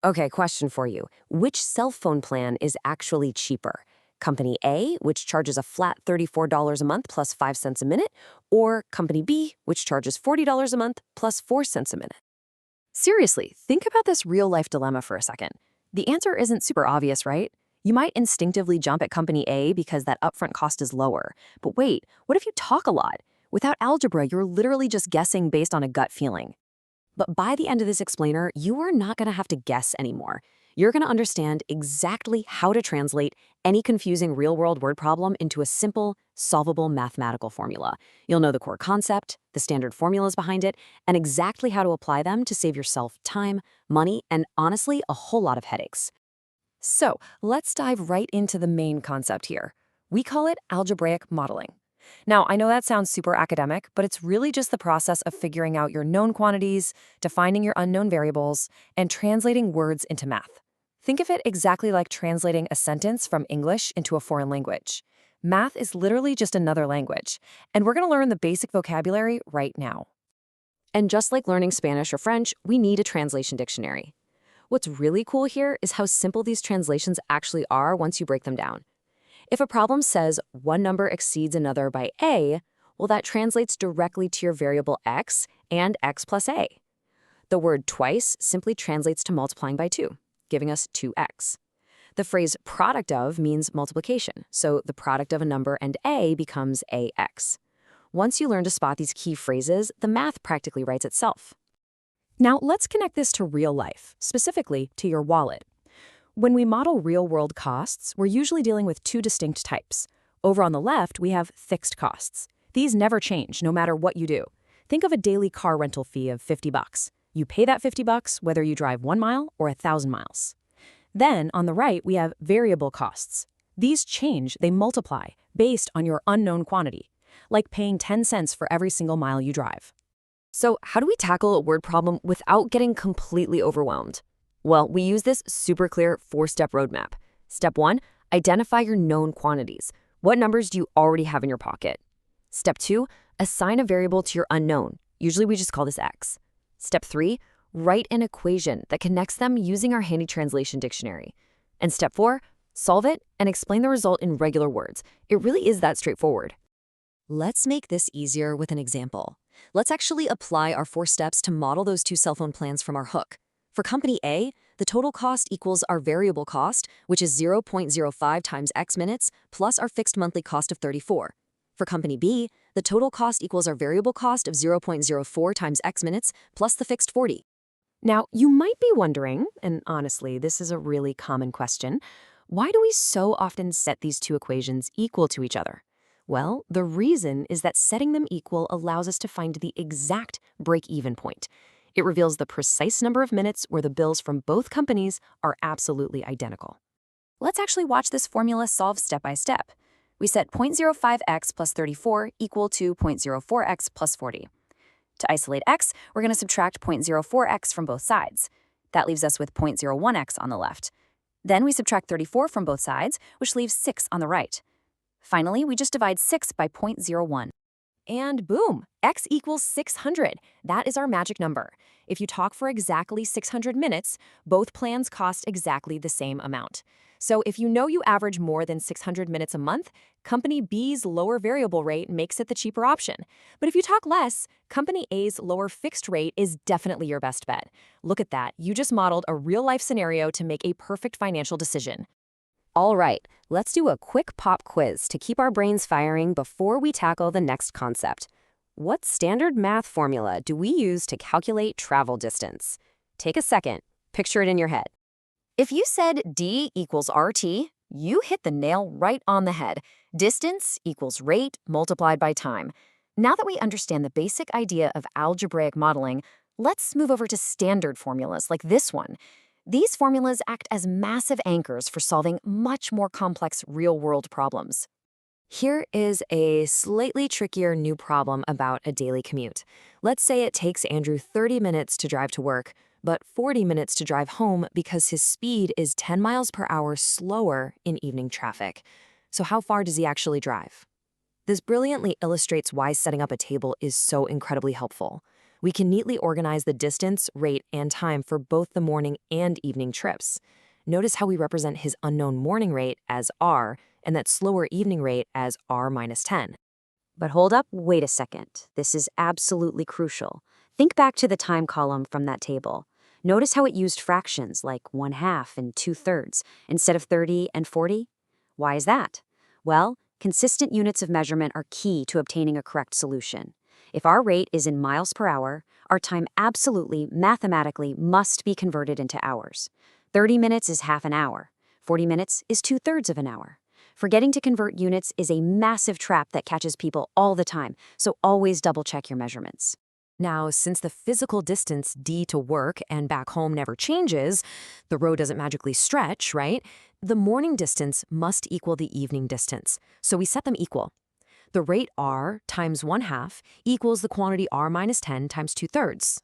Okay, question for you. Which cell phone plan is actually cheaper? Company A, which charges a flat $34 a month plus 5 cents a minute, or Company B, which charges $40 a month plus 4 cents a minute? Seriously, think about this real-life dilemma for a second. The answer isn't super obvious, right? You might instinctively jump at Company A because that upfront cost is lower. But wait, what if you talk a lot? Without algebra, you're literally just guessing based on a gut feeling. But by the end of this explainer, you are not going to have to guess anymore. You're going to understand exactly how to translate any confusing real-world word problem into a simple, solvable mathematical formula. You'll know the core concept, the standard formulas behind it, and exactly how to apply them to save yourself time, money, and honestly, a whole lot of headaches. So let's dive right into the main concept here. We call it algebraic modeling. Now, I know that sounds super academic, but it's really just the process of figuring out your known quantities, defining your unknown variables, and translating words into math. Think of it exactly like translating a sentence from English into a foreign language. Math is literally just another language, and we're going to learn the basic vocabulary right now. And just like learning Spanish or French, we need a translation dictionary. What's really cool here is how simple these translations actually are once you break them down. If a problem says one number exceeds another by a, well, that translates directly to your variable x and x plus a. The word twice simply translates to multiplying by 2, giving us 2x. The phrase product of means multiplication, so the product of a number and a becomes ax. Once you learn to spot these key phrases, the math practically writes itself. Now, let's connect this to real life, specifically to your wallet. When we model real-world costs, we're usually dealing with two distinct types. Over on the left, we have fixed costs. These never change, no matter what you do. Think of a daily car rental fee of $50. You pay that $50 whether you drive 1 mile or 1,000 miles. Then, on the right, we have variable costs. These change, they multiply, based on your unknown quantity, like paying 10 cents for every single mile you drive. So, how do we tackle a word problem without getting completely overwhelmed? Well, we use this super clear 4-step roadmap. Step 1, identify your known quantities. What numbers do you already have in your pocket? Step 2, assign a variable to your unknown. Usually we just call this x. Step 3, write an equation that connects them using our handy translation dictionary. And step 4, solve it and explain the result in regular words. It really is that straightforward. Let's make this easier with an example. Let's actually apply our 4 steps to model those 2 cell phone plans from our hook. For Company A, the total cost equals our variable cost, which is 0.05 times x minutes, plus our fixed monthly cost of 34. For Company B, the total cost equals our variable cost of 0.04 times x minutes, plus the fixed 40. Now, you might be wondering, and honestly, this is a really common question, why do we so often set these 2 equations equal to each other? Well, the reason is that setting them equal allows us to find the exact break-even point. It reveals the precise number of minutes where the bills from both companies are absolutely identical. Let's actually watch this formula solve step by step. We set 0.05x plus 34 equal to 0.04x plus 40. To isolate x, we're going to subtract 0.04x from both sides. That leaves us with 0.01x on the left. Then we subtract 34 from both sides, which leaves 6 on the right. Finally, we just divide 6 by 0.01. And boom, x equals 600. That is our magic number. If you talk for exactly 600 minutes, both plans cost exactly the same amount. So if you know you average more than 600 minutes a month, Company B's lower variable rate makes it the cheaper option. But if you talk less, Company A's lower fixed rate is definitely your best bet. Look at that. You just modeled a real-life scenario to make a perfect financial decision. All right, let's do a quick pop quiz to keep our brains firing before we tackle the next concept. What standard math formula do we use to calculate travel distance? Take a second, picture it in your head. If you said D equals RT, you hit the nail right on the head. Distance equals rate multiplied by time. Now that we understand the basic idea of algebraic modeling, let's move over to standard formulas like this one. These formulas act as massive anchors for solving much more complex real-world problems. Here is a slightly trickier new problem about a daily commute. Let's say it takes Andrew 30 minutes to drive to work, but 40 minutes to drive home because his speed is 10 miles per hour slower in evening traffic. So how far does he actually drive? This brilliantly illustrates why setting up a table is so incredibly helpful. We can neatly organize the distance, rate, and time for both the morning and evening trips. Notice how we represent his unknown morning rate as r and that slower evening rate as r minus 10. But hold up, wait a second. This is absolutely crucial. Think back to the time column from that table. Notice how it used fractions like 1/2 and 2/3 instead of 30 and 40? Why is that? Well, consistent units of measurement are key to obtaining a correct solution. If our rate is in miles per hour, our time absolutely, mathematically, must be converted into hours. 30 minutes is half an hour. 40 minutes is 2/3 of an hour. Forgetting to convert units is a massive trap that catches people all the time, so always double-check your measurements. Now, since the physical distance d to work and back home never changes, the road doesn't magically stretch, right? The morning distance must equal the evening distance, so we set them equal. The rate r times 1/2 equals the quantity r minus 10 times 2/3.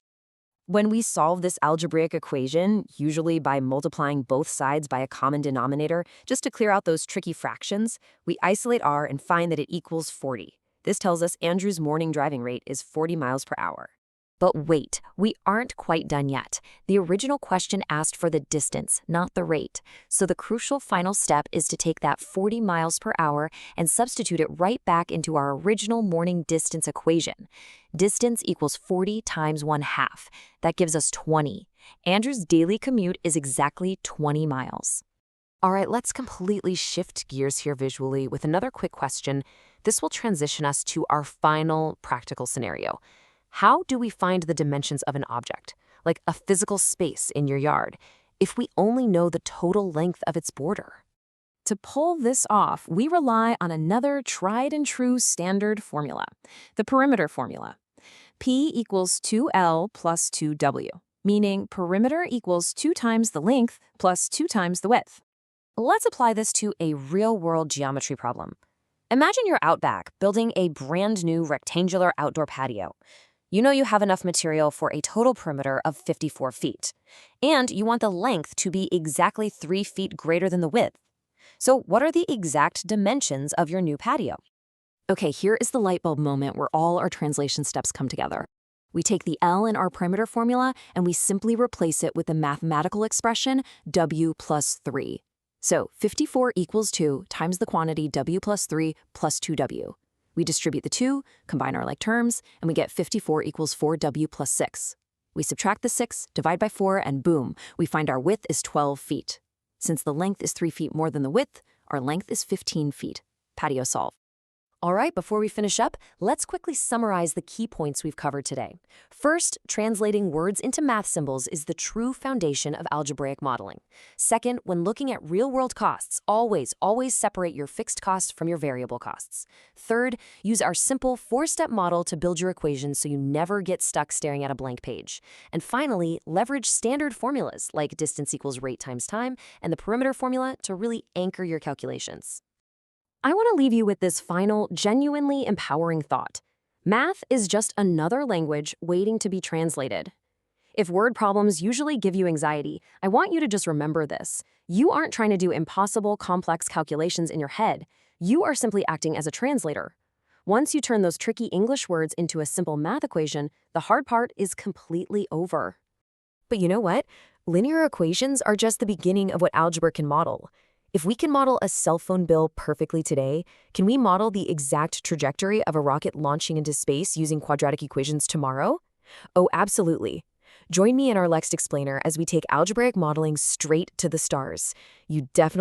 When we solve this algebraic equation, usually by multiplying both sides by a common denominator, just to clear out those tricky fractions, we isolate r and find that it equals 40. This tells us Andrew's morning driving rate is 40 miles per hour. But wait, we aren't quite done yet. The original question asked for the distance, not the rate. So the crucial final step is to take that 40 miles per hour and substitute it right back into our original morning distance equation. Distance equals 40 times 1/2. That gives us 20. Andrew's daily commute is exactly 20 miles. All right, let's completely shift gears here visually with another quick question. This will transition us to our final practical scenario. How do we find the dimensions of an object, like a physical space in your yard, if we only know the total length of its border? To pull this off, we rely on another tried and true standard formula, the perimeter formula. P equals 2L plus 2W, meaning perimeter equals 2 times the length plus 2 times the width. Let's apply this to a real-world geometry problem. Imagine you're out back building a brand new rectangular outdoor patio. You know you have enough material for a total perimeter of 54 feet, and you want the length to be exactly 3 feet greater than the width. So what are the exact dimensions of your new patio? Okay, here is the light bulb moment where all our translation steps come together. We take the L in our perimeter formula and we simply replace it with the mathematical expression W plus 3. So 54 equals 2 times the quantity W plus 3 plus 2W. We distribute the 2, combine our like terms, and we get 54 equals 4W plus 6. We subtract the 6, divide by 4, and boom, we find our width is 12 feet. Since the length is 3 feet more than the width, our length is 15 feet. Patio solve. All right, before we finish up, let's quickly summarize the key points we've covered today. First, translating words into math symbols is the true foundation of algebraic modeling. Second, when looking at real-world costs, always separate your fixed costs from your variable costs. Third, use our simple 4-step model to build your equations so you never get stuck staring at a blank page. And finally, leverage standard formulas like distance equals rate times time and the perimeter formula to really anchor your calculations. I want to leave you with this final, genuinely empowering thought. Math is just another language waiting to be translated. If word problems usually give you anxiety, I want you to just remember this. You aren't trying to do impossible, complex calculations in your head. You are simply acting as a translator. Once you turn those tricky English words into a simple math equation, the hard part is completely over. But you know what? Linear equations are just the beginning of what algebra can model. If we can model a cell phone bill perfectly today, can we model the exact trajectory of a rocket launching into space using quadratic equations tomorrow? Oh, absolutely. Join me in our next explainer as we take algebraic modeling straight to the stars. You definitely